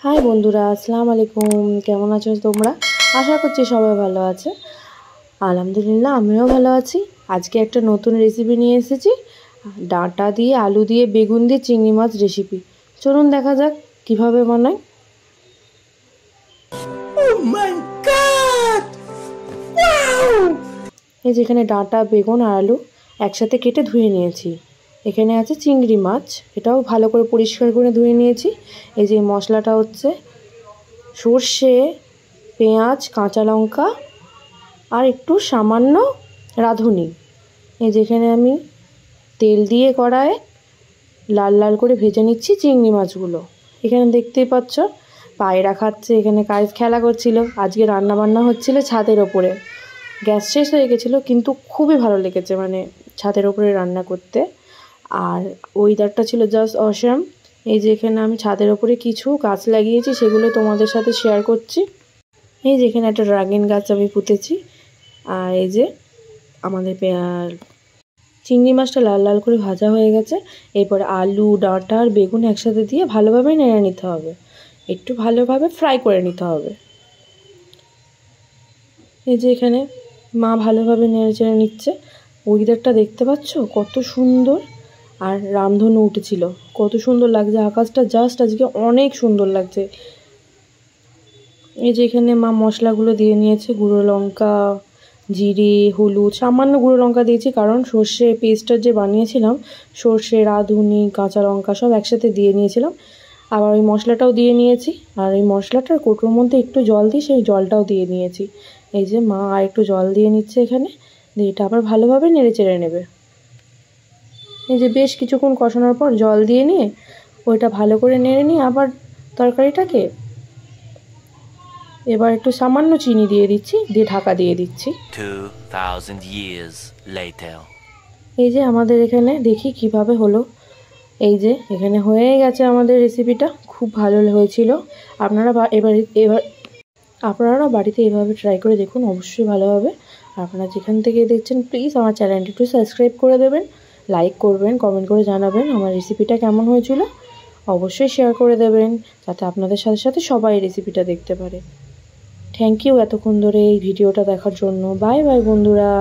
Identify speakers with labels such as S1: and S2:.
S1: High বন্ধুরা, আসসালামু আলাইকুম। কেমন আছো তোমরা? আশা করছি সবাই ভালো আছে। আলহামদুলিল্লাহ, আমিও ভালো আছি। আজকে একটা নতুন রেসিপি নিয়ে এসেছি, ডাঁটা দিয়ে, আলু দিয়ে, বেগুন দিয়ে চিংড়ি মাছ রেসিপি। চলুন দেখা যাক কিভাবে বানাই। এই যেখানে ডাঁটা, বেগুন আর আলু একসাথে কেটে ধুয়ে নিয়েছি। এখানে আছে চিংড়ি মাছ, এটাও ভালো করে পরিষ্কার করে ধুয়ে নিয়েছি। এই যে মশলাটা হচ্ছে সর্ষে, পেঁয়াজ, কাঁচা লঙ্কা আর একটু সামান্য রাঁধুনি। এই যেখানে আমি তেল দিয়ে কড়াইয়ে লাল লাল করে ভেজে নিচ্ছি চিংড়ি মাছগুলো। এখানে দেখতেই পাচ্ছ পায়রা খাচ্ছে, এখানে খেলা করছিল। আজকে রান্না বান্না হচ্ছিল ছাদের ওপরে। গ্যাস শেষ হয়ে গেছিলো, কিন্তু খুবই ভালো লেগেছে মানে ছাদের ওপরে রান্না করতে। আর ওয়েদারটা ছিল জাস্ট অসাম। এই যে এখানে আমি ছাদের ওপরে কিছু গাছ লাগিয়েছি, সেগুলো তোমাদের সাথে শেয়ার করছি। এই যে এখানে একটা ড্রাগন গাছ আমি পুঁতেছি। আর এই যে আমাদের চিংড়ি মাছটা লাল লাল করে ভাজা হয়ে গেছে। এরপরে আলু, ডাঁটা আর বেগুন একসাথে দিয়ে ভালোভাবে নেড়ে নিতে হবে, একটু ভালোভাবে ফ্রাই করে নিতে হবে। এই যে এখানে মা ভালোভাবে নেড়ে চেড়ে নিচ্ছে। ওয়েদারটা দেখতে পাচ্ছ কত সুন্দর, আর রামধনু উঠেছিল, কত সুন্দর লাগছে আকাশটা। জাস্ট আজকে অনেক সুন্দর লাগছে। এই যে এখানে মা মশলাগুলো দিয়ে নিয়েছে, গুঁড়ো লঙ্কা, জিরে, হলুদ, সামান্য গুঁড়ো লঙ্কা দিয়েছি কারণ সর্ষে পেস্টটা যে বানিয়েছিলাম, সর্ষে, রাঁধুনি, কাঁচা লঙ্কা সব একসাথে দিয়ে নিয়েছিলাম। আবার ওই মশলাটাও দিয়ে নিয়েছি, আর এই মশলাটার কৌটোর মধ্যে একটু জল দিয়ে সেই জলটাও দিয়ে নিয়েছি। এই যে মা আর একটু জল দিয়ে নিচ্ছে এখানে, দিয়ে এটা আবার ভালোভাবে নেড়ে চেড়ে নেবে। এই যে বেশ কিছুক্ষণ কষানোর পর জল দিয়ে নিয়ে ওইটা ভালো করে নেড়ে নিয়ে আবার তরকারিটাকে এবার একটু সামান্য চিনি দিয়ে দিচ্ছি, দিয়ে ঢাকা দিয়ে দিচ্ছি।
S2: 2000 years later
S1: এই যে আমাদের এখানে দেখি কিভাবে হলো। এই যে এখানে হয়ে গেছে আমাদের রেসিপিটা, খুব ভালো হয়েছিল। আপনারা বাড়িতে এভাবে ট্রাই করে দেখুন, অবশ্যই ভালো হবে। আপনারা যেখান থেকে দেখছেন প্লিজ আমার চ্যানেলটি একটু সাবস্ক্রাইব করে দেবেন, লাইক করবেন, কমেন্ট করে জানাবেন আমার রেসিপিটা কেমন হয়েছিল। অবশ্যই শেয়ার করে দেবেন যাতে আপনাদের সাথে সাথে সবাই রেসিপিটা দেখতে পারে। থ্যাংক ইউ এতক্ষণ ধরে এই ভিডিওটা দেখার জন্য। বাই বাই বন্ধুরা।